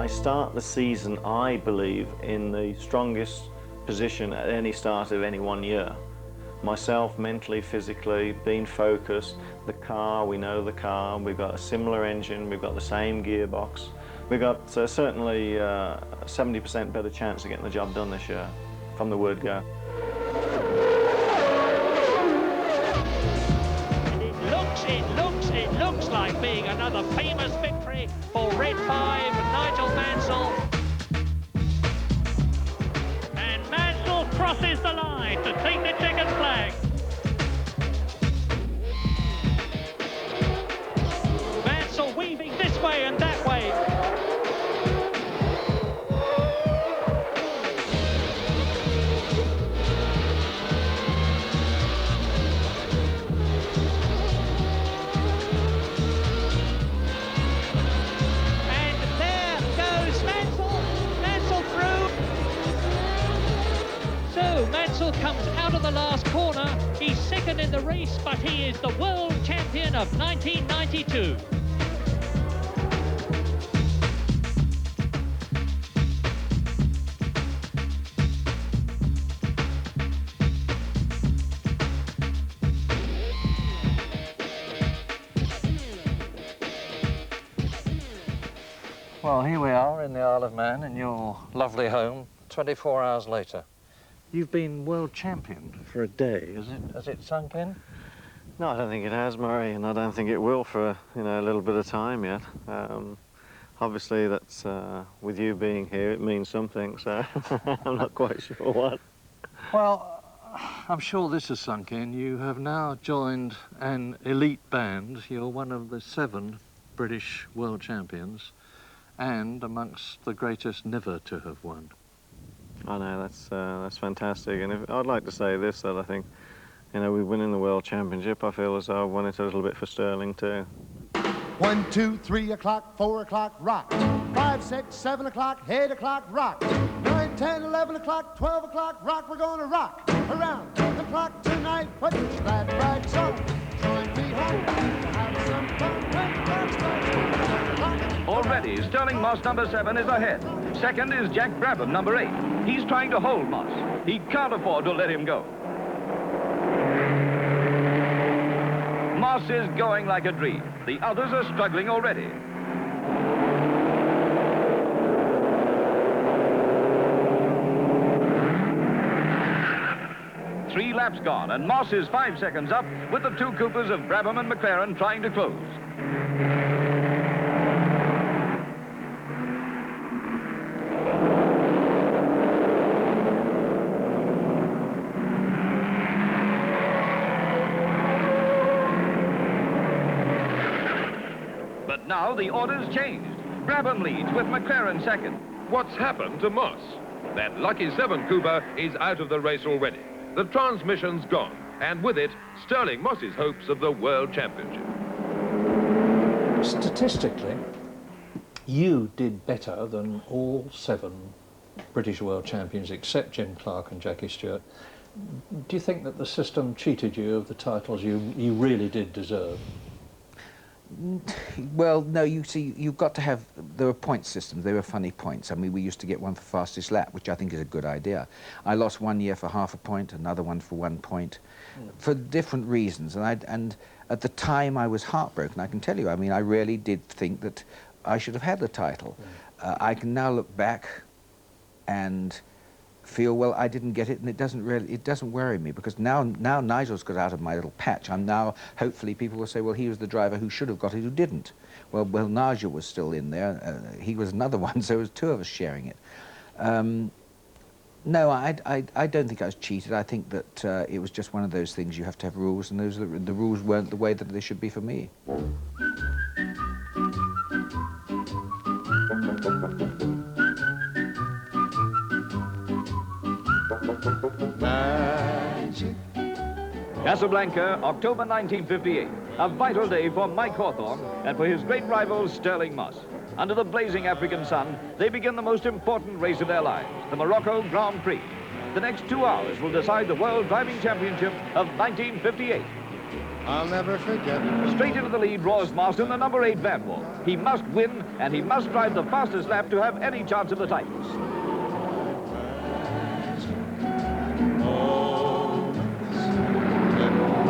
start the season, I believe, in the strongest position at any start of any one year. Myself, mentally, physically, being focused, the car, we know the car, we've got a similar engine, we've got the same gearbox. We've got certainly a 70% better chance of getting the job done this year, from the word go. It looks like being another famous victory for Red 5, Nigel Mansell. And Mansell crosses the line to take the checkered flag. Mansell weaving this way and that way. Mansell comes out of the last corner. He's second in the race, but he is the world champion of 1992. Well, here we are in the Isle of Man in your lovely home, 24 hours later. You've been world champion for a day. Has it sunk in? No, I don't think it has, Murray, and I don't think it will for a little bit of time yet. Obviously, that's with you being here, it means something. So I'm not quite sure what. Well, I'm sure this has sunk in. You have now joined an elite band. You're one of the 7 British world champions, and amongst the greatest never to have won. I know, that's fantastic, and I'd like to say this, that I think, we win in the World Championship. I feel as though I won it a little bit for Stirling too. 1, 2, 3 o'clock, 4 o'clock, rock. 5, 6, 7 o'clock, 8 o'clock, rock. 9, 10, 11 o'clock, 12 o'clock, rock. We're gonna rock around the clock tonight. Put your glad rags on, join me home, have some fun when the clock strikes. Already, Stirling Moss, number 7, is ahead. Second is Jack Brabham, number 8. He's trying to hold Moss. He can't afford to let him go. Moss is going like a dream. The others are struggling already. Three laps gone, and Moss is 5 seconds up, with the 2 Coopers of Brabham and McLaren trying to close. But now the order's changed. Brabham leads with McLaren second. What's happened to Moss? That lucky 7 Cooper is out of the race already. The transmission's gone, and with it, Stirling Moss's hopes of the World Championship. Statistically, you did better than all 7 British world champions except Jim Clark and Jackie Stewart. Do you think that the system cheated you of the titles you really did deserve? Well, no, you see, you've got to have, there were point systems, they were funny points. I mean, we used to get one for fastest lap, which I think is a good idea. I lost one year for half a point, another one for 1 point, for different reasons. And at the time I was heartbroken, I can tell you. I mean, I really did think that I should have had the title. I can now look back and feel, well, I didn't get it, and it doesn't worry me, because now Nigel's got out of my little patch. I'm now, hopefully people will say, well, he was the driver who should have got it, who didn't. Well, Nigel was still in there. He was another one, so it was 2 of us sharing it. No, I don't think I was cheated. I think that it was just one of those things. You have to have rules, and the rules weren't the way that they should be for me. Magic. Casablanca, October 1958. A vital day for Mike Hawthorne and for his great rival, Stirling Moss. Under the blazing African sun, they begin the most important race of their lives, the Morocco Grand Prix. The next 2 hours will decide the World Driving Championship of 1958. I'll never forget. Straight into the lead roars Moss in the number 8 Vanwall. He must win, and he must drive the fastest lap to have any chance of the titles.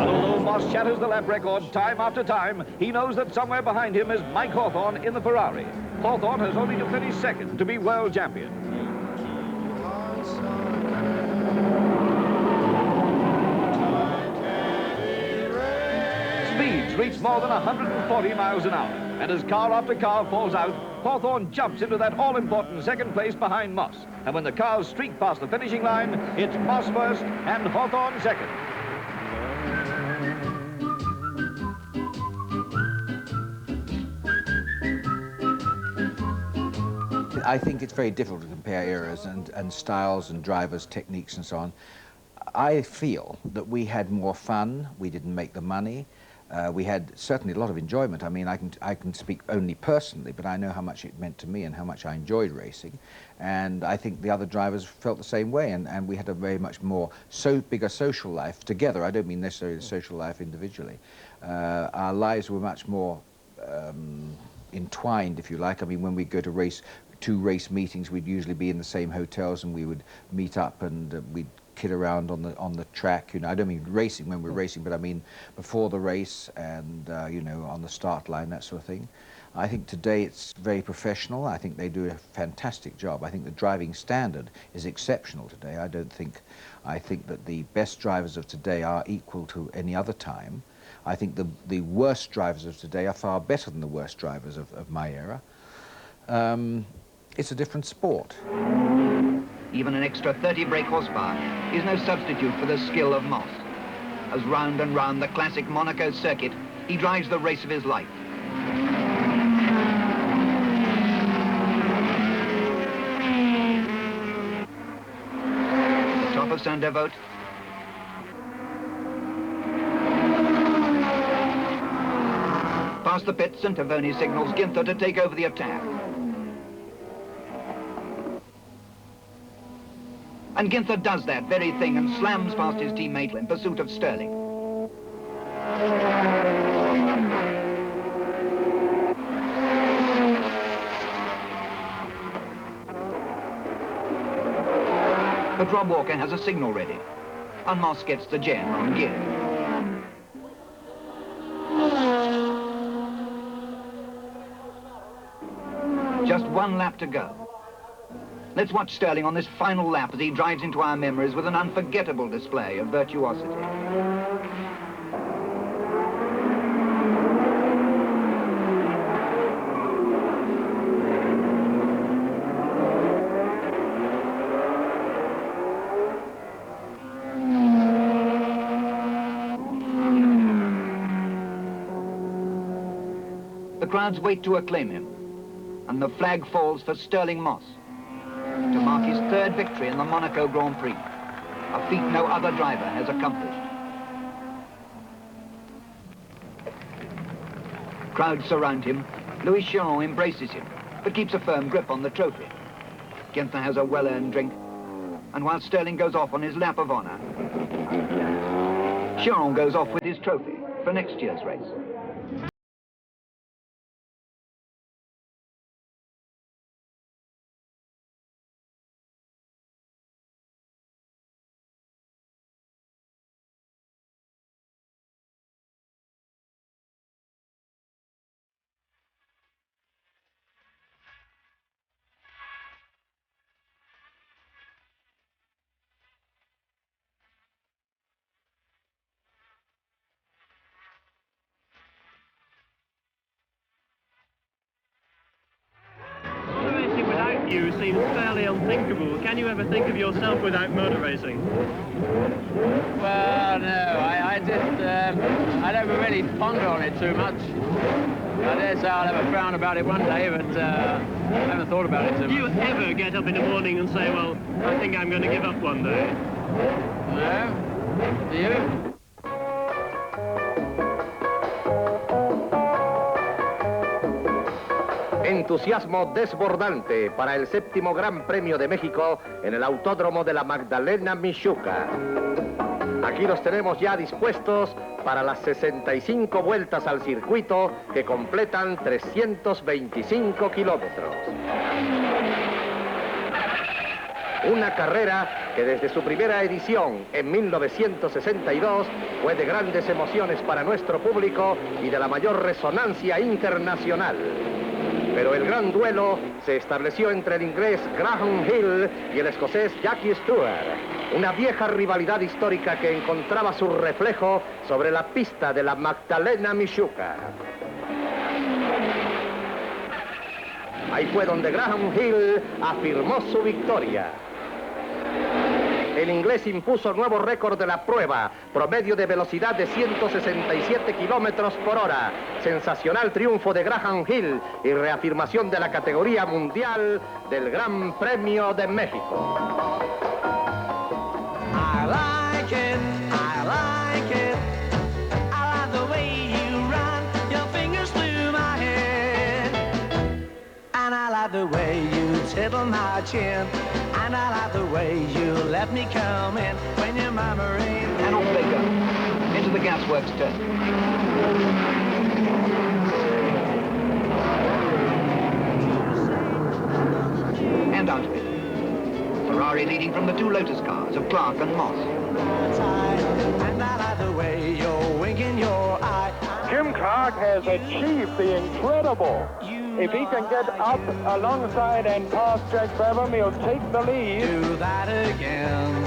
And although Moss shatters the lap record time after time, he knows that somewhere behind him is Mike Hawthorne in the Ferrari. Hawthorne has only to finish second to be world champion. Speeds reach more than 140 miles an hour, and as car after car falls out, Hawthorne jumps into that all-important second place behind Moss. And when the cars streak past the finishing line, it's Moss first and Hawthorne second. I think it's very difficult to compare eras and styles and drivers, techniques and so on. I feel that we had more fun, we didn't make the money, we had certainly a lot of enjoyment. I mean, I can speak only personally, but I know how much it meant to me and how much I enjoyed racing. And I think the other drivers felt the same way, and we had a very much more bigger social life together. I don't mean necessarily the social life individually. Our lives were much more entwined, if you like. I mean, when we go to two race meetings, we'd usually be in the same hotels, and we would meet up and we'd kid around on the track. You know, I don't mean racing when we're racing, but I mean before the race and you know, on the start line, that sort of thing. I think today it's very professional. I think they do a fantastic job. I think the driving standard is exceptional today. I think that the best drivers of today are equal to any other time. I think the worst drivers of today are far better than the worst drivers of my era. It's a different sport. Even an extra 30 brake horsepower is no substitute for the skill of Moss. As round and round the classic Monaco circuit, he drives the race of his life. The top of Saint-Devote. Past the pits, and Tavoni signals Ginther to take over the attack. And Ginther does that very thing and slams past his teammate in pursuit of Stirling. But Rob Walker has a signal ready, and Moss gets the gem on gear. Just one lap to go. Let's watch Stirling on this final lap as he drives into our memories with an unforgettable display of virtuosity. The crowds wait to acclaim him, and the flag falls for Stirling Moss to mark his third victory in the Monaco Grand Prix, a feat no other driver has accomplished. Crowds surround him. Louis Chiron embraces him, but keeps a firm grip on the trophy. Ginther has a well-earned drink, and while Stirling goes off on his lap of honor, Chiron goes off with his trophy for next year's race. You seems fairly unthinkable. Can you ever think of yourself without motor racing? Well, no, I never really ponder on it too much. I dare say I'll have a frown about it one day, but I haven't thought about it too much. Do you ever get up in the morning and say, well, I think I'm going to give up one day? No? Do you? Entusiasmo desbordante para el 7º Gran Premio de México en el Autódromo de la Magdalena Mixhuca. Aquí los tenemos ya dispuestos para las 65 vueltas al circuito que completan 325 kilómetros. Una carrera que desde su primera edición en 1962 fue de grandes emociones para nuestro público y de la mayor resonancia internacional. Pero el gran duelo se estableció entre el inglés Graham Hill y el escocés Jackie Stewart. Una vieja rivalidad histórica que encontraba su reflejo sobre la pista de la Magdalena Michuca. Ahí fue donde Graham Hill afirmó su victoria. El inglés impuso nuevo récord de la prueba, promedio de velocidad de 167 kilómetros por hora. Sensacional triunfo de Graham Hill y reafirmación de la categoría mundial del Gran Premio de México. I like it, I like it. I like the way you run your fingers through my hair. And I like the way you tickle my chin. And I like the way you let me come in when your mama ain't. And off they go, into the gasworks turn. And out of it. Ferrari leading from the two Lotus cars of Clark and Moss. And I like the way you're winking your eye. Jim Clark has achieved the incredible. If he can get up alongside and past Jack Brabham, he'll take the lead. Do that again.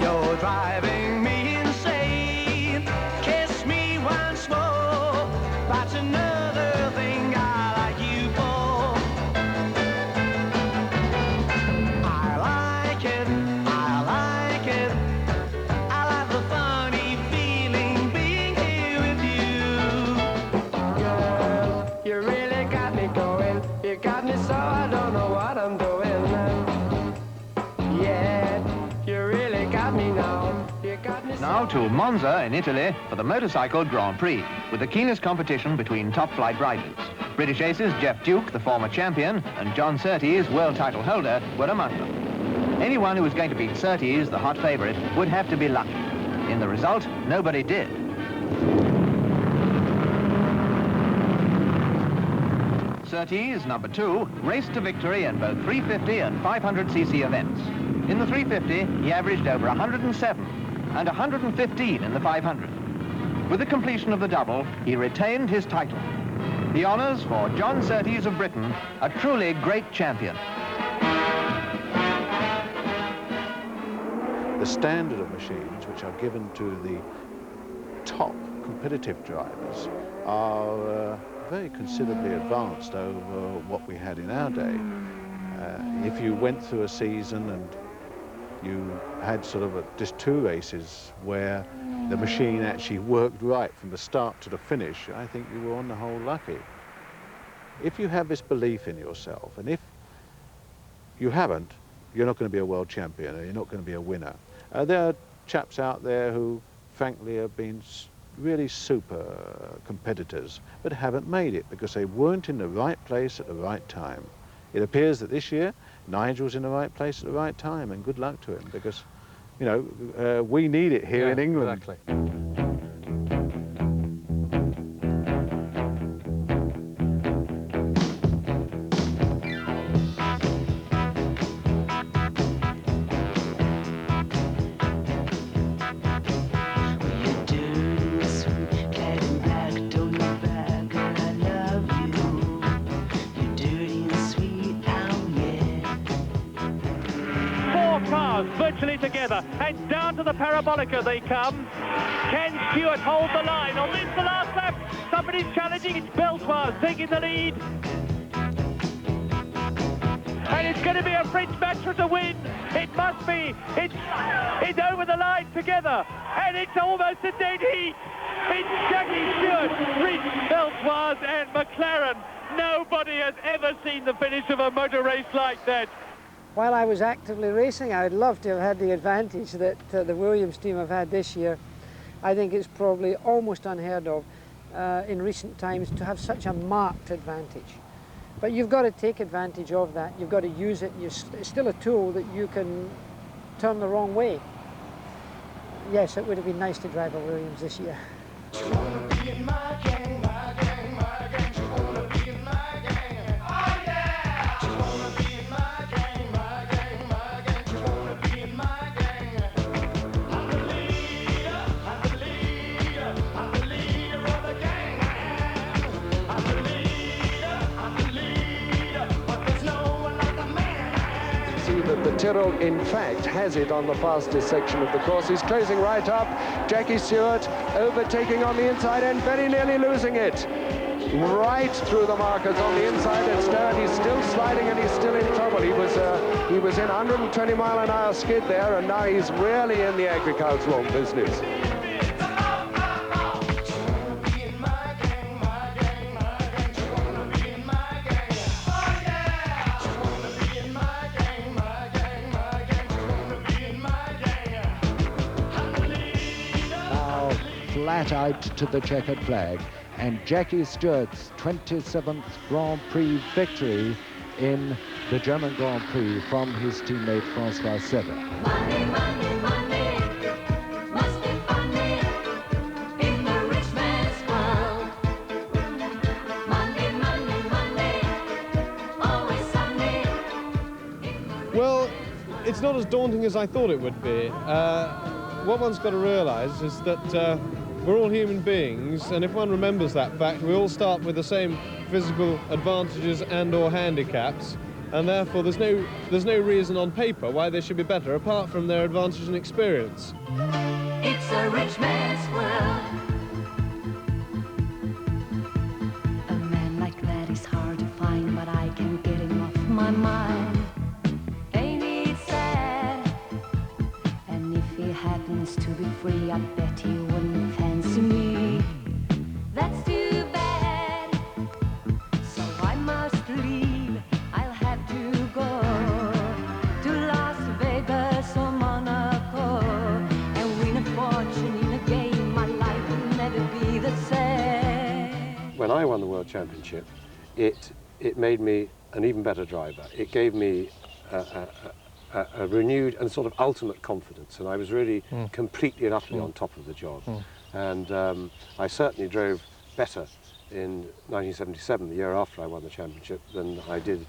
You're driving me insane. Kiss me once more. That's another thing I like you for. I like it, I like it. I like the funny feeling being here with you. Girl, you really got me going. You got me so I don't know what I'm doing. Yeah, you really got me now. You got me. Now to Monza in Italy for the Motorcycle Grand Prix, with the keenest competition between top-flight riders. British aces Jeff Duke, the former champion, and John Surtees, world title holder, were among them. Anyone who was going to beat Surtees, the hot favourite, would have to be lucky. In the result, nobody did. Surtees, number 2, raced to victory in both 350 and 500cc events. In the 350, he averaged over 107 and 115 in the 500. With the completion of the double, he retained his title. The honours for John Surtees of Britain, a truly great champion. The standard of machines which are given to the top competitive drivers are very considerably advanced over what we had in our day. If you went through a season and you had sort of just 2 races where the machine actually worked right from the start to the finish, I think you were on the whole lucky. If you have this belief in yourself, and if you haven't, you're not going to be a world champion, or you're not going to be a winner. There are chaps out there who, frankly, have been really super competitors, but haven't made it because they weren't in the right place at the right time. It appears that this year, Nigel's in the right place at the right time, and good luck to him, because, you know, we need it here in England. Exactly. Virtually together, and down to the parabolica they come. Can Stewart hold the line on this, the last lap? Somebody's challenging. It's Beltoise taking the lead, and it's going to be a French match for to win. It must be. It's over the line together, and it's almost a dead heat. It's Jackie Stewart, Rich, Beltoise and McLaren. Nobody has ever seen the finish of a motor race like that. While I was actively racing, I'd love to have had the advantage that the Williams team have had this year. I think it's probably almost unheard of in recent times to have such a marked advantage. But you've got to take advantage of that. You've got to use it. It's still a tool that you can turn the wrong way. yes, it would have been nice to drive a Williams this year. That the Tyrrell, in fact, has it on the fastest section of the course. He's closing right up. Jackie Stewart overtaking on the inside and very nearly losing it. Right through the markers on the inside at Stern. He's still sliding and he's still in trouble. He was in 120-mile-an-hour skid there, and now he's really in the agricultural business. Flat out to the checkered flag, and Jackie Stewart's 27th Grand Prix victory in the German Grand Prix from his teammate Francois Sever. Money, money, money, must be funny in the rich man's world. Money, money, money, always sunny. Well, it's not as daunting as I thought it would be. What one's got to realise is that we're all human beings, and if one remembers that fact, we all start with the same physical advantages and/or handicaps, and therefore there's no reason on paper why they should be better apart from their advantage and experience. It's a rich man's world. A man like that is hard to find, but I can't get him off my mind. Ain't it sad? And if he happens to be free, I bet he wouldn't fancy me. That's too bad. So I must leave. I'll have to go to Las Vegas or Monaco and win a fortune in a game. My life will never be the same. When I won the World Championship, it made me an even better driver. It gave me a renewed and sort of ultimate confidence, and I was really completely and utterly on top of the job. And I certainly drove better in 1977, the year after I won the championship, than I did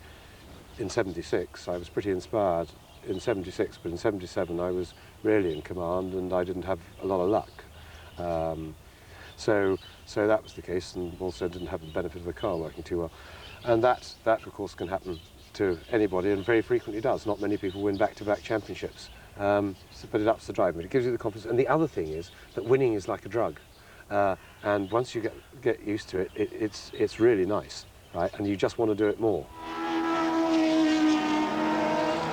in 76. I was pretty inspired in 76, but in 77 I was really in command and I didn't have a lot of luck. So that was the case, and also didn't have the benefit of the car working too well. And that of course can happen to anybody, and very frequently does. Not many people win back-to-back championships, but it ups the drive. It gives you the confidence. And the other thing is that winning is like a drug, and once you get used to it, it's really nice, right? And you just want to do it more.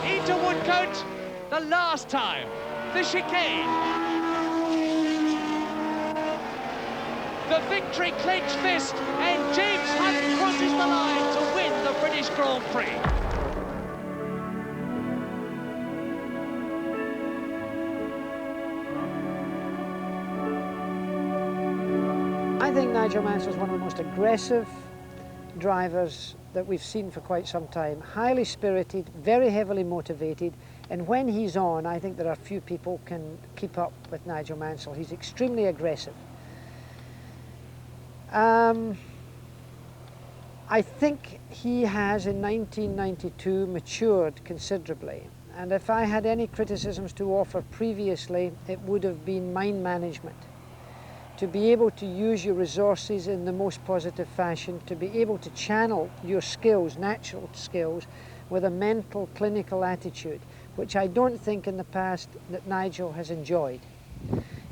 Into Woodcote, the last time, the chicane. The victory clenched fist, and James Hunt crosses the line to win the British Grand Prix. I think Nigel Mansell is one of the most aggressive drivers that we've seen for quite some time. Highly spirited, very heavily motivated, and when he's on, I think there are few people can keep up with Nigel Mansell. He's extremely aggressive. I think he has, in 1992, matured considerably. And if I had any criticisms to offer previously, it would have been mind management. To be able to use your resources in the most positive fashion, to be able to channel your skills, natural skills, with a mental, clinical attitude, which I don't think in the past that Nigel has enjoyed.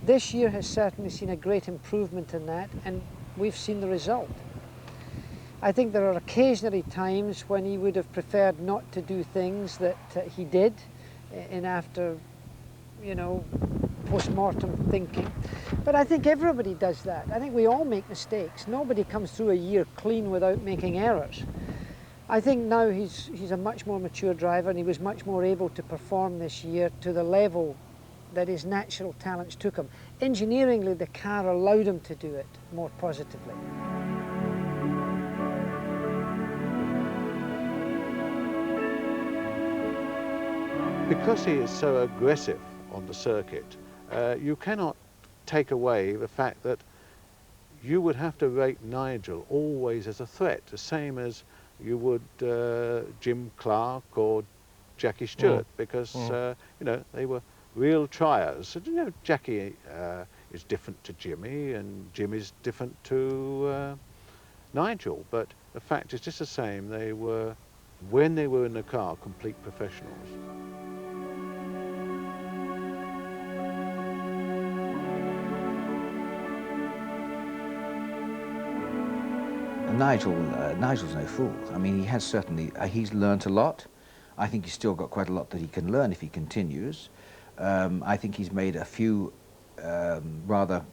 This year has certainly seen a great improvement in that, and we've seen the result. I think there are occasionally times when he would have preferred not to do things that he did in after, you know, post-mortem thinking. But I think everybody does that. I think we all make mistakes. Nobody comes through a year clean without making errors. I think now he's a much more mature driver, and he was much more able to perform this year to the level that his natural talents took him. Engineeringly, the car allowed him to do it more positively. Because he is so aggressive on the circuit, you cannot take away the fact that you would have to rate Nigel always as a threat, the same as you would Jim Clark or Jackie Stewart, because you know, they were real triers. You know, Jackie is different to Jimmy, and Jim is different to Nigel, but the fact is just the same. They were, when they were in the car, complete professionals. Nigel's no fool. I mean, he has certainly, he's learnt a lot. I think he's still got quite a lot that he can learn if he continues. I think he's made a few rather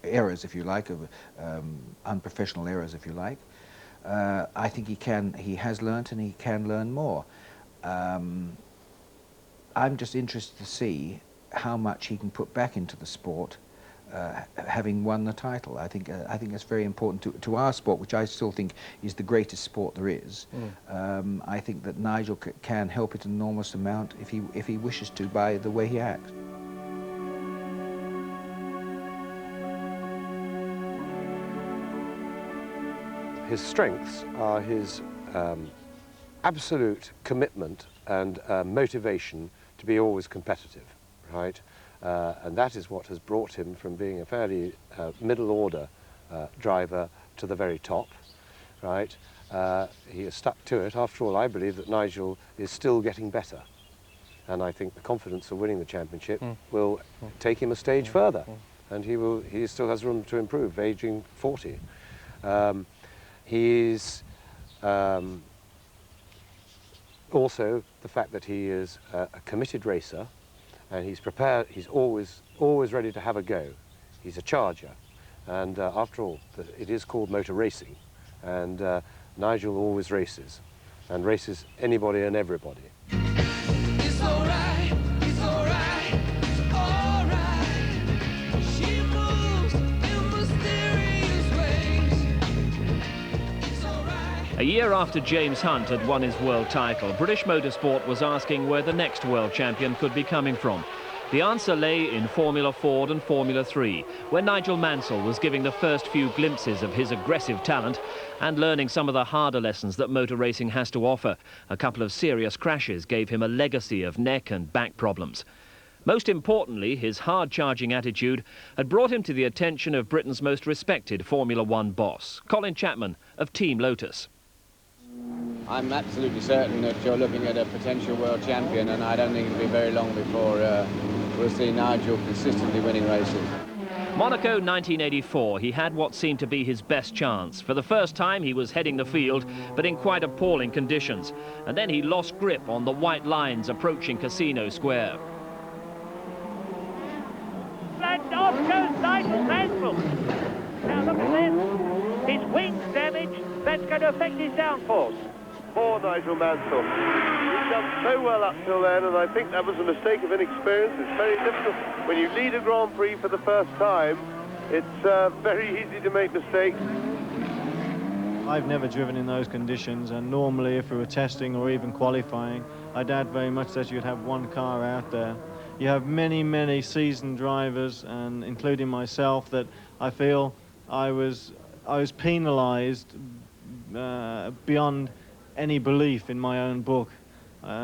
errors, if you like, of unprofessional errors, if you like. I think he has learnt and he can learn more. I'm just interested to see how much he can put back into the sport, having won the title. I think that's very important to our sport, which I still think is the greatest sport there is. I think that Nigel can help it an enormous amount if he wishes to, by the way he acts. His strengths are his absolute commitment and motivation to be always competitive, right? And that is what has brought him from being a fairly middle-order driver to the very top, right? He has stuck to it. After all, I believe that Nigel is still getting better. And I think the confidence of winning the championship will take him a stage further. And he still has room to improve, aging 40. He's also the fact that he is a committed racer, and he's prepared, he's always ready to have a go. He's a charger, and after all, it is called motor racing, and Nigel always races, and races anybody and everybody. It's all right, it's all right, it's all right. She moves in mysterious ways. It's all right. A year after James Hunt had won his world title, British Motorsport was asking where the next world champion could be coming from. The answer lay in Formula Ford and Formula 3, where Nigel Mansell was giving the first few glimpses of his aggressive talent and learning some of the harder lessons that motor racing has to offer. A couple of serious crashes gave him a legacy of neck and back problems. Most importantly, his hard-charging attitude had brought him to the attention of Britain's most respected Formula One boss, Colin Chapman of Team Lotus. I'm absolutely certain that you're looking at a potential world champion, and I don't think it'll be very long before we'll see Nigel consistently winning races. Monaco 1984, he had what seemed to be his best chance. For the first time, he was heading the field, but in quite appalling conditions. And then he lost grip on the white lines approaching Casino Square. And off goes Nigel Mansell. Now look at this. His wings damaged. That's going to affect his downforce. Poor Nigel Mansell. He's done so well up till then, and I think that was a mistake of inexperience. It's very difficult. When you lead a Grand Prix for the first time, it's very easy to make mistakes. I've never driven in those conditions, and normally if we were testing or even qualifying, I doubt very much that you'd have one car out there. You have many, many seasoned drivers, and including myself, that I feel I was penalised beyond any belief in my own book,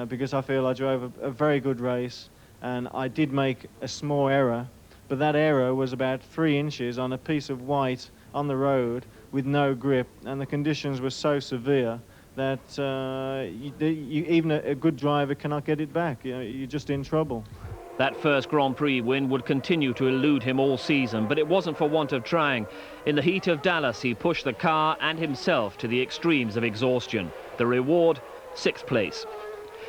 because I feel I drove a very good race, and I did make a small error, but that error was about 3 inches on a piece of white on the road with no grip, and the conditions were so severe that even a good driver cannot get it back. You know, you're just in trouble. That first Grand Prix win would continue to elude him all season, but it wasn't for want of trying. In the heat of Dallas, he pushed the car and himself to the extremes of exhaustion. The reward, 6th place.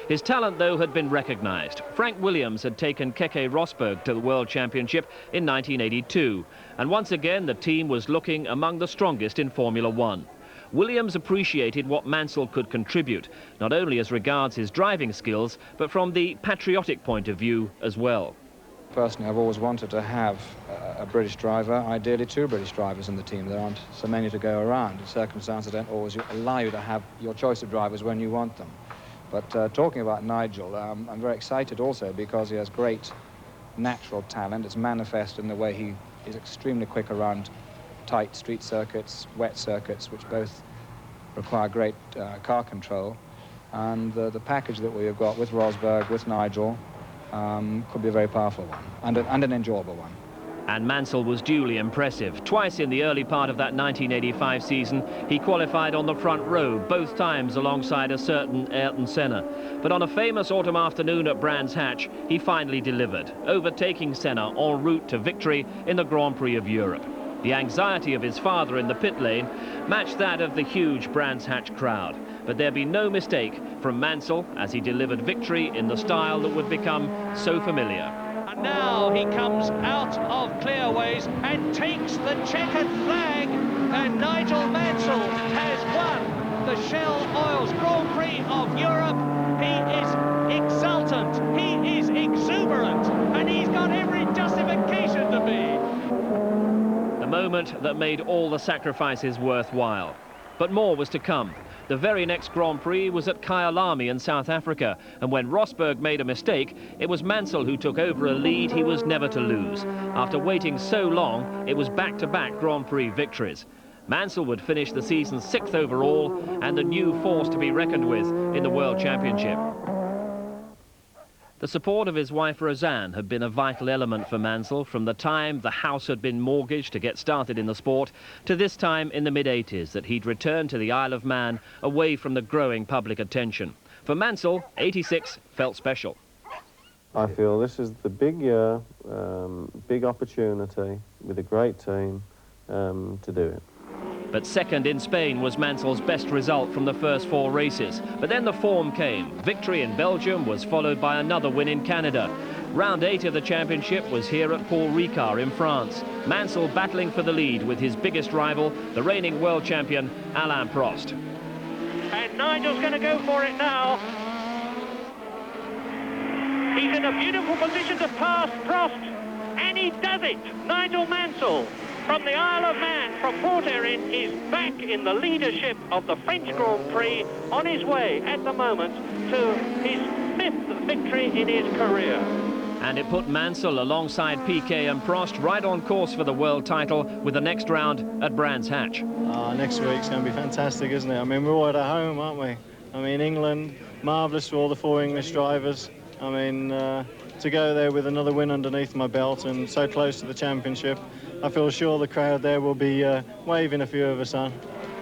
His talent, though, had been recognised. Frank Williams had taken Keke Rosberg to the World Championship in 1982, and once again the team was looking among the strongest in Formula One. Williams appreciated what Mansell could contribute, not only as regards his driving skills, but from the patriotic point of view as well. Personally, I've always wanted to have a British driver, ideally 2 British drivers in the team. There aren't so many to go around. The circumstances don't always allow you to have your choice of drivers when you want them. But talking about Nigel, I'm very excited also because he has great natural talent. It's manifest in the way he is extremely quick around tight street circuits, wet circuits, which both require great car control. And the package that we have got with Rosberg, with Nigel, could be a very powerful one and an enjoyable one. And Mansell was duly impressive. Twice in the early part of that 1985 season, he qualified on the front row, both times alongside a certain Ayrton Senna. But on a famous autumn afternoon at Brands Hatch, he finally delivered, overtaking Senna en route to victory in the Grand Prix of Europe. The anxiety of his father in the pit lane matched that of the huge Brands Hatch crowd. But there'd be no mistake from Mansell as he delivered victory in the style that would become so familiar. And now he comes out of clearways and takes the checkered flag, and Nigel Mansell has won the Shell Oils Grand Prix of Europe. He is exultant, he is exuberant, and he's got every justification to be. The moment that made all the sacrifices worthwhile. But more was to come. The very next Grand Prix was at Kyalami in South Africa, and when Rosberg made a mistake, it was Mansell who took over a lead he was never to lose. After waiting so long, it was back-to-back Grand Prix victories. Mansell would finish the season 6th overall and the new force to be reckoned with in the World Championship. The support of his wife Roseanne had been a vital element for Mansell from the time the house had been mortgaged to get started in the sport to this time in the mid-80s that he'd returned to the Isle of Man away from the growing public attention. For Mansell, 86 felt special. I feel this is the big year, big opportunity with a great team to do it. But second in Spain was Mansell's best result from the first 4 races. But then the form came. Victory in Belgium was followed by another win in Canada. Round 8 of the championship was here at Paul Ricard in France. Mansell battling for the lead with his biggest rival, the reigning world champion, Alain Prost. And Nigel's going to go for it now. He's in a beautiful position to pass Prost, and he does it. Nigel Mansell from the Isle of Man, from Port Erin, is back in the leadership of the French Grand Prix, on his way at the moment to his 5th victory in his career. And it put Mansell alongside Piquet and Prost right on course for the world title with the next round at Brands Hatch. Next week's going to be fantastic, isn't it? I mean, we're all at home, aren't we? I mean, England, marvellous for all the 4 English drivers. I mean, to go there with another win underneath my belt and so close to the championship, I feel sure the crowd there will be waving a few of us on.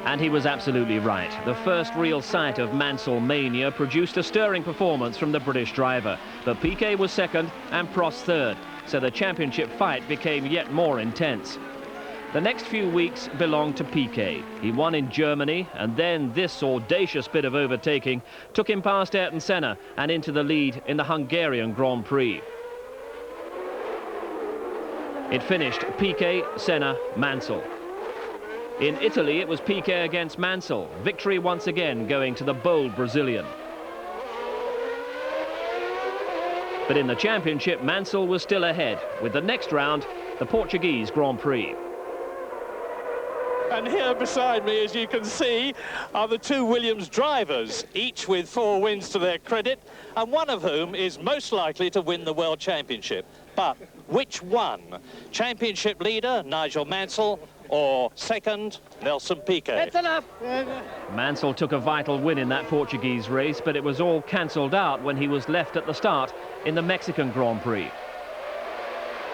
And he was absolutely right. The first real sight of Mansell mania produced a stirring performance from the British driver. But Piquet was second and Prost third, so the championship fight became yet more intense. The next few weeks belonged to Piquet. He won in Germany, and then this audacious bit of overtaking took him past Ayrton Senna and into the lead in the Hungarian Grand Prix. It finished Piquet, Senna, Mansell. In Italy, it was Piquet against Mansell. Victory once again going to the bold Brazilian. But in the championship, Mansell was still ahead, with the next round, the Portuguese Grand Prix. And here beside me, as you can see, are the 2 Williams drivers, each with 4 wins to their credit, and one of whom is most likely to win the World Championship. But which one? Championship leader, Nigel Mansell, or second, Nelson Piquet? That's enough. Mansell took a vital win in that Portuguese race, but it was all cancelled out when he was left at the start in the Mexican Grand Prix.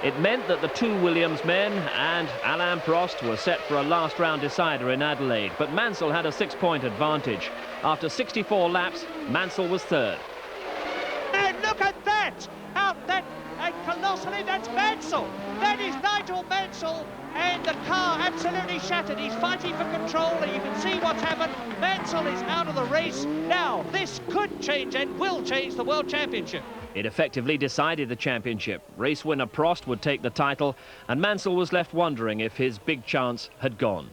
It meant that the 2 Williams men and Alain Prost were set for a last round decider in Adelaide, but Mansell had a 6-point advantage. After 64 laps, Mansell was third. And look at that! Out that, and colossally, that's Mansell! That is Nigel Mansell, and the car absolutely shattered. He's fighting for control, and you can see what's happened. Mansell is out of the race. Now, this could change and will change the World Championship. It effectively decided the championship. Race winner Prost would take the title, and Mansell was left wondering if his big chance had gone.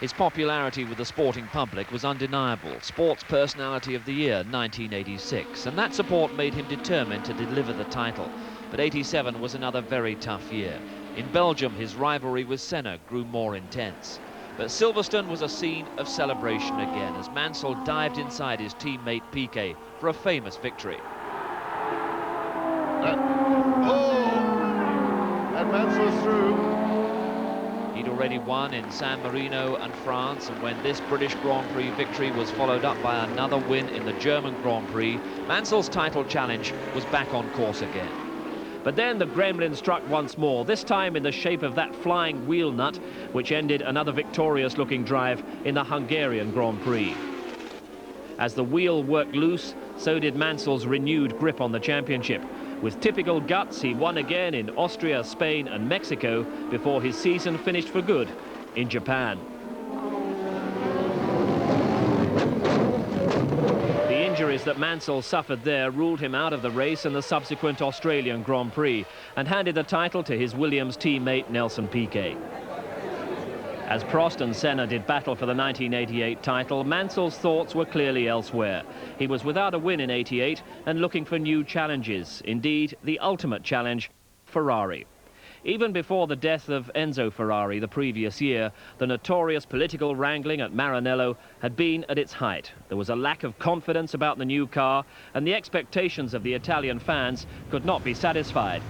His popularity with the sporting public was undeniable. Sports Personality of the Year, 1986, and that support made him determined to deliver the title. But 87 was another very tough year. In Belgium, his rivalry with Senna grew more intense. But Silverstone was a scene of celebration again as Mansell dived inside his teammate Piquet for a famous victory. And Mansell's through. He'd already won in San Marino and France, and when this British Grand Prix victory was followed up by another win in the German Grand Prix, Mansell's title challenge was back on course again. But then the gremlin struck once more, this time in the shape of that flying wheel nut, which ended another victorious-looking drive in the Hungarian Grand Prix. As the wheel worked loose, so did Mansell's renewed grip on the championship. With typical guts, he won again in Austria, Spain and Mexico before his season finished for good in Japan. The injuries that Mansell suffered there ruled him out of the race and the subsequent Australian Grand Prix and handed the title to his Williams teammate Nelson Piquet. As Prost and Senna did battle for the 1988 title, Mansell's thoughts were clearly elsewhere. He was without a win in '88 and looking for new challenges, indeed the ultimate challenge, Ferrari. Even before the death of Enzo Ferrari the previous year, the notorious political wrangling at Maranello had been at its height. There was a lack of confidence about the new car, and the expectations of the Italian fans could not be satisfied.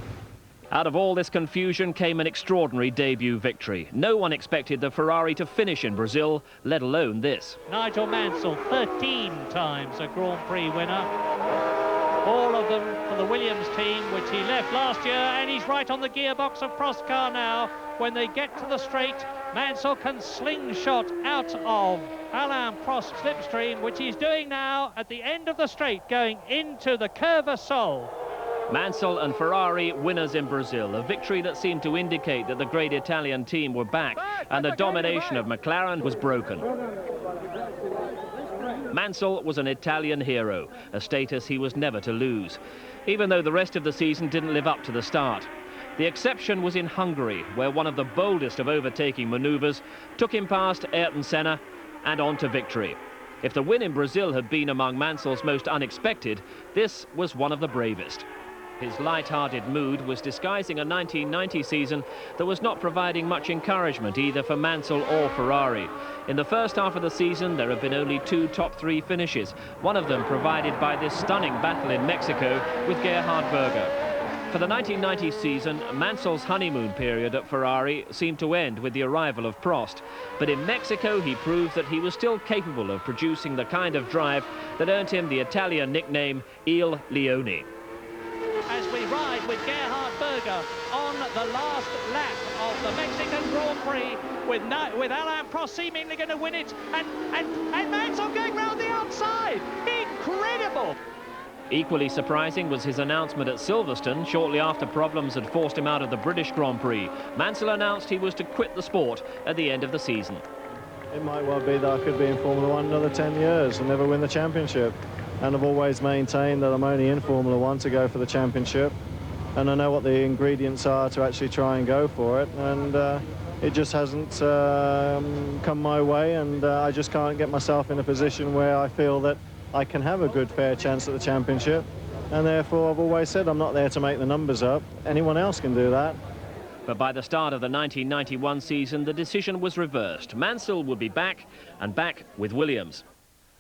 Out of all this confusion came an extraordinary debut victory. No one expected the Ferrari to finish in Brazil, let alone this. Nigel Mansell, 13 times a Grand Prix winner. All of them for the Williams team, which he left last year, and he's right on the gearbox of Prost's car now. When they get to the straight, Mansell can slingshot out of Alain Prost's slipstream, which he's doing now at the end of the straight, going into the Curva Sol. Mansell and Ferrari winners in Brazil, a victory that seemed to indicate that the great Italian team were back and the domination of McLaren was broken. Mansell was an Italian hero, a status he was never to lose, even though the rest of the season didn't live up to the start. The exception was in Hungary, where one of the boldest of overtaking manoeuvres took him past Ayrton Senna and on to victory. If the win in Brazil had been among Mansell's most unexpected, this was one of the bravest. His light-hearted mood was disguising a 1990 season that was not providing much encouragement either for Mansell or Ferrari. In the first half of the season, there have been only 2 top 3 finishes, one of them provided by this stunning battle in Mexico with Gerhard Berger. For the 1990 season, Mansell's honeymoon period at Ferrari seemed to end with the arrival of Prost. But in Mexico, he proved that he was still capable of producing the kind of drive that earned him the Italian nickname Il Leone. As we ride with Gerhard Berger on the last lap of the Mexican Grand Prix with Alain Prost seemingly going to win it and Mansell going round the outside. Incredible! Equally surprising was his announcement at Silverstone shortly after problems had forced him out of the British Grand Prix. Mansell announced he was to quit the sport at the end of the season. It might well be that I could be in Formula 1 another 10 years and never win the championship. And I've always maintained that I'm only in Formula 1 to go for the championship. And I know what the ingredients are to actually try and go for it. And it just hasn't come my way. And I just can't get myself in a position where I feel that I can have a good, fair chance at the championship. And therefore, I've always said I'm not there to make the numbers up. Anyone else can do that. But by the start of the 1991 season, the decision was reversed. Mansell would be back, and back with Williams.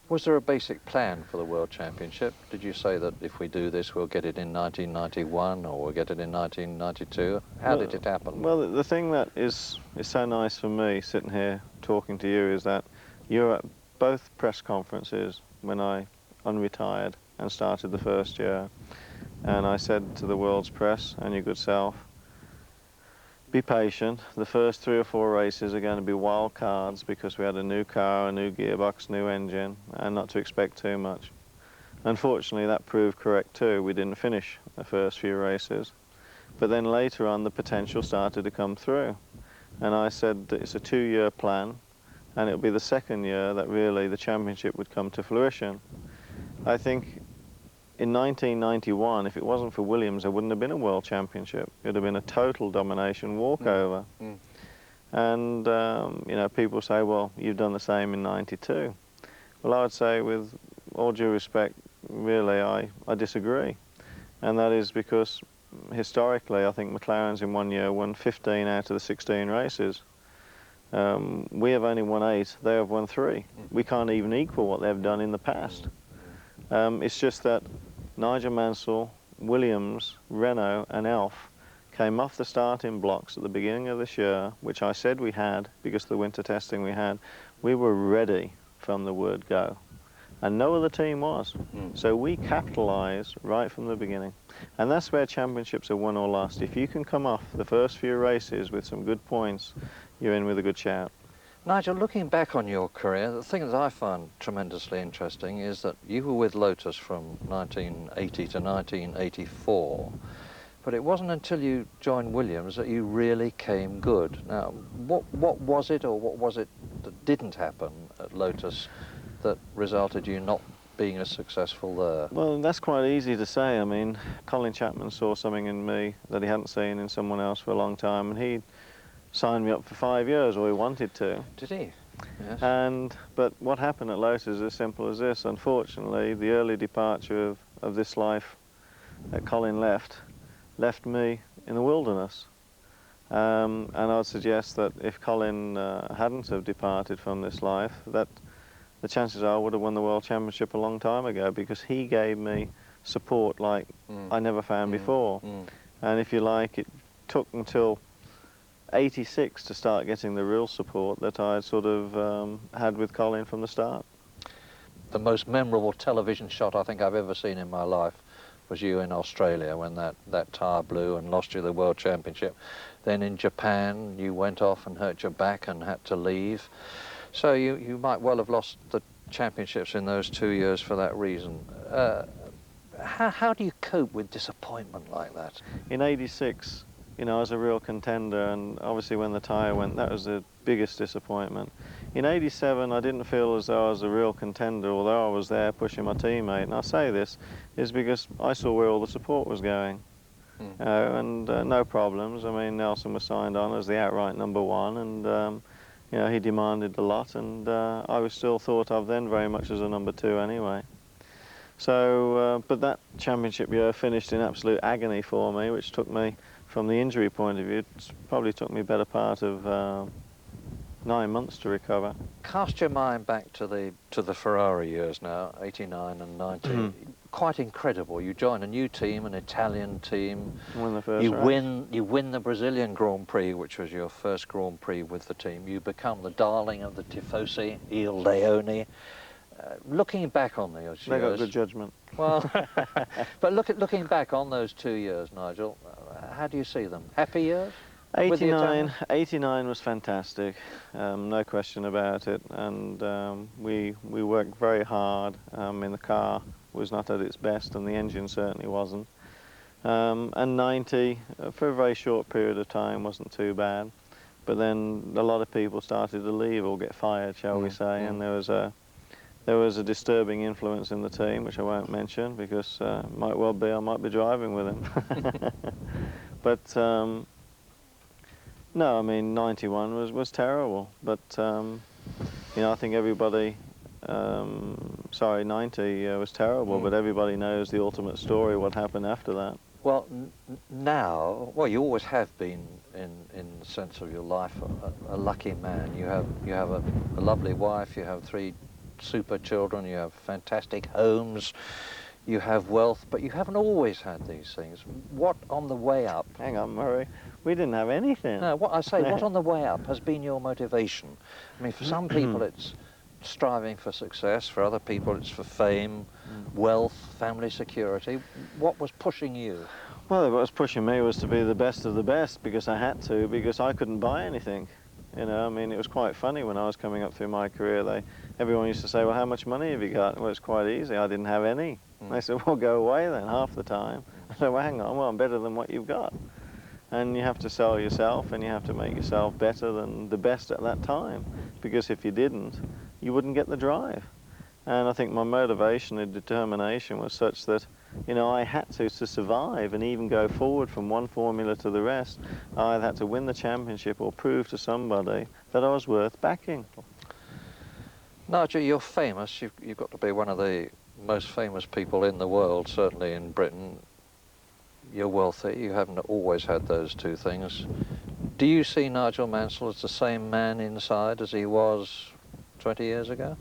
Was there a basic plan for the World Championship? Did you say that if we do this, we'll get it in 1991 or we'll get it in 1992? How did it happen? Well, the thing that is so nice for me sitting here talking to you is that you're at both press conferences when I unretired and started the first year. And I said to the world's press and your good self, be patient. The first 3 or 4 races are going to be wild cards because we had a new car, a new gearbox, new engine, and not to expect too much. Unfortunately, that proved correct too. We didn't finish the first few races. But then later on, the potential started to come through. And I said that it's a 2-year plan, and it'll be the second year that really the championship would come to fruition. I think in 1991, if it wasn't for Williams, there wouldn't have been a World Championship. It would have been a total domination walkover. And, you know, people say, well, you've done the same in 92. Well, I would say, with all due respect, really, I disagree. And that is because, historically, I think McLaren's in one year won 15 out of the 16 races. We have only won 8, they have won 3. We can't even equal what they've done in the past. It's just that Nigel Mansell, Williams, Renault and Elf came off the starting blocks at the beginning of this year, which I said we had because of the winter testing we had. We were ready from the word go, and no other team was. So we capitalised right from the beginning. And that's where championships are won or lost. If you can come off the first few races with some good points, you're in with a good shout. Nigel, looking back on your career, the thing that I find tremendously interesting is that you were with Lotus from 1980 to 1984, but it wasn't until you joined Williams that you really came good. Now, what was it, or what was it that didn't happen at Lotus that resulted you not being as successful there? Well, that's quite easy to say. I mean, Colin Chapman saw something in me that he hadn't seen in someone else for a long time, and he signed me up for 5 years, or he wanted to. Did he? Yes. But what happened at Lotus is as simple as this. Unfortunately, the early departure of this life that Colin left me in the wilderness. And I would suggest that if Colin hadn't have departed from this life, that the chances are I would have won the World Championship a long time ago, because he gave me support like I never found before. And if you like, it took until 86 to start getting the real support that I sort of had with Colin from the start. The most memorable television shot I think I've ever seen in my life was you in Australia when that tyre blew and lost you the World Championship. Then in Japan you went off and hurt your back and had to leave. So you might well have lost the championships in those 2 years for that reason. How do you cope with disappointment like that? In 86, you know, I was a real contender, and obviously when the tyre went, that was the biggest disappointment. In 87, I didn't feel as though I was a real contender, although I was there pushing my teammate. And I say this is because I saw where all the support was going. And no problems. I mean, Nelson was signed on as the outright #1, and you know, he demanded a lot, and I was still thought of then very much as a #2 anyway. So, but that championship year finished in absolute agony for me, which took me, from the injury point of view, it probably took me a better part of 9 months to recover. Cast your mind back to the Ferrari years now, 89 and 90. Quite incredible. You join a new team, an Italian team. Win the first race. You win the Brazilian Grand Prix, which was your first Grand Prix with the team. You become the darling of the Tifosi, Il Leone. Looking back on those years... They got good judgment. Well, but looking back on those 2 years, Nigel, how do you see them? Happy years? 89 was fantastic, no question about it, and we worked very hard. The car was not at its best, and the engine certainly wasn't. And 90, for a very short period of time, wasn't too bad, but then a lot of people started to leave or get fired, shall we say, and there was a disturbing influence in the team, which I won't mention because might well be I might be driving with him. But no, I mean 91 was terrible. But you know, I think everybody. Sorry, 90 was terrible, but everybody knows the ultimate story. What happened after that? Well, now, well, you always have been, in the sense of your life, a lucky man. You have a lovely wife. You have 3 super children. You have fantastic homes. You have wealth, but you haven't always had these things. What on the way up? Hang on, Murray. We didn't have anything. No, what I say, what on the way up has been your motivation? I mean, for some people it's striving for success, for other people it's for fame, wealth, family security. What was pushing you? Well, what was pushing me was to be the best of the best, because I had to, because I couldn't buy anything. You know, I mean, it was quite funny when I was coming up through my career. Everyone used to say, well, how much money have you got? Well, it's quite easy. I didn't have any. They said, well, go away then, half the time. I said, well, hang on, well, I'm better than what you've got. And you have to sell yourself, and you have to make yourself better than the best at that time, because if you didn't, you wouldn't get the drive. And I think my motivation and determination was such that, you know, I had to survive and even go forward from one formula to the rest. I either had to win the championship or prove to somebody that I was worth backing. Nigel, you're famous. You've got to be one of the most famous people in the world, certainly in Britain. You're wealthy. You haven't always had those 2 things. Do you see Nigel Mansell as the same man inside as he was 20 years ago?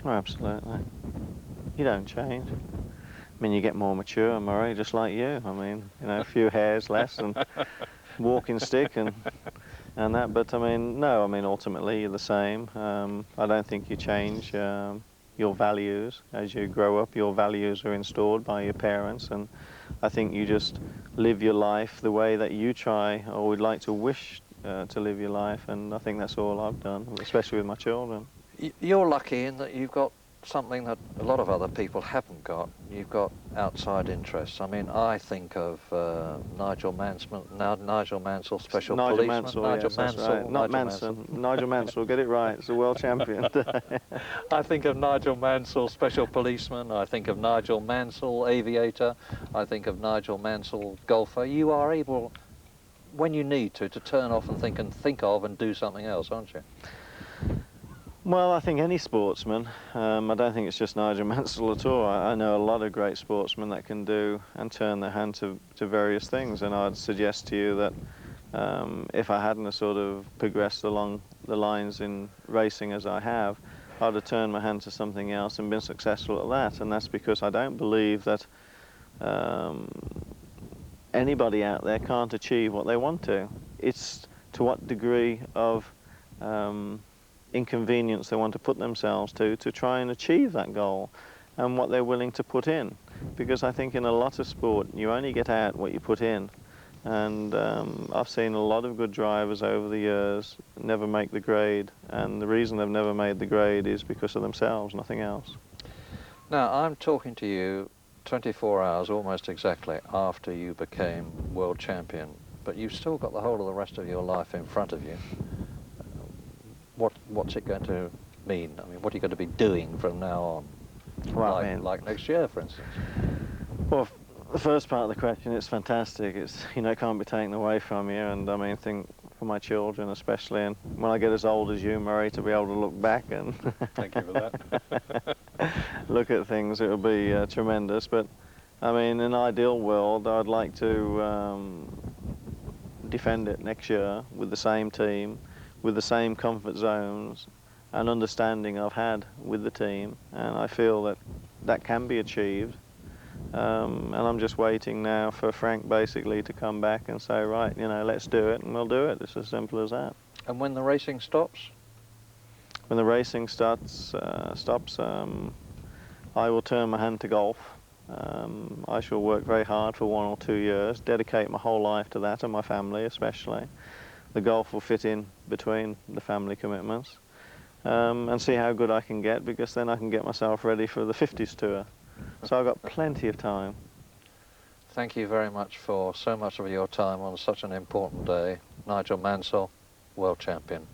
Oh, absolutely. You don't change. I mean, you get more mature, Murray, just like you. I mean, you know, a few hairs less and walking stick and that. But I mean, no, I mean, ultimately you're the same. I don't think you change your values as you grow up. Your values are installed by your parents, and I think you just live your life the way that you try or would like to wish to live your life, and I think that's all I've done, especially with my children. You're lucky in that you've got something that a lot of other people haven't got. You've got outside interests. I mean, I think of Nigel Mansell, special policeman. Mansell, Nigel yes, Mansell, right. Not Manson. Nigel Mansell, get it right. It's a world champion. I think of Nigel Mansell, special policeman. I think of Nigel Mansell, aviator. I think of Nigel Mansell, golfer. You are able, when you need to turn off and think of and do something else, aren't you? Well, I think any sportsman. I don't think it's just Nigel Mansell at all. I know a lot of great sportsmen that can do and turn their hand to various things, and I'd suggest to you that if I hadn't sort of progressed along the lines in racing as I have, I'd have turned my hand to something else and been successful at that. And that's because I don't believe that anybody out there can't achieve what they want to. It's to what degree of inconvenience they want to put themselves to try and achieve that goal, and what they're willing to put in. Because I think in a lot of sport you only get out what you put in, and I've seen a lot of good drivers over the years never make the grade, and the reason they've never made the grade is because of themselves, nothing else. Now, I'm talking to you 24 hours almost exactly after you became world champion, but you've still got the whole of the rest of your life in front of you. What's it going to mean? I mean, what are you going to be doing from now on? Well, like next year, for instance? Well, the first part of the question, it's fantastic. It's, you know, it can't be taken away from you, and I mean, think for my children especially, and when I get as old as you, Murray, to be able to look back and thank you for that. look at things, it will be tremendous. But I mean, in an ideal world, I'd like to defend it next year with the same team, with the same comfort zones and understanding I've had with the team, and I feel that that can be achieved. And I'm just waiting now for Frank basically to come back and say, right, you know, let's do it, and we'll do it. It's as simple as that. And when the racing stops? When the racing stops, I will turn my hand to golf. I shall work very hard for 1 or 2 years, dedicate my whole life to that, and my family especially. The golf will fit in between the family commitments, and see how good I can get, because then I can get myself ready for the 50s tour. So I've got plenty of time. Thank you very much for so much of your time on such an important day. Nigel Mansell, world champion.